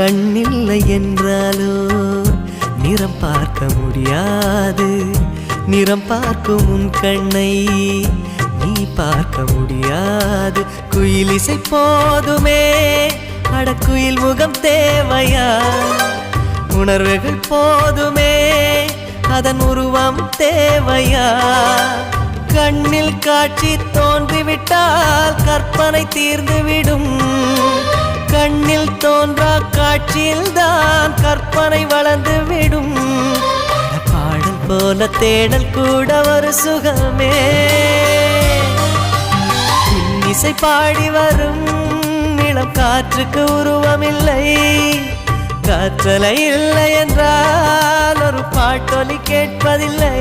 கண்ணில்லை என்றாலோ நிறம் பார்க்க முடியாது. நிறம் பார்க்கும் உன் கண்ணை நீ பார்க்க முடியாது. குயில் இசை போதுமே, அடக்குயில் முகம் தேவையா? உணர்வுகள் போதுமே, அதன் உருவம் தேவையா? கண்ணில் காட்சி தோன்றிவிட்டால் கற்பனை தீர்ந்துவிடும். கண்ணில் தோன்றா காட்சியில்தான் கற்பனை வளர்ந்துவிடும். பாடல் போல தேடல் கூட ஒரு சுகமே. இசை பாடி வரும் இளம் காற்றுக்கு உருவமில்லை. காற்றலை இல்லை என்றால் ஒரு பாட்டொலி கேட்பதில்லை.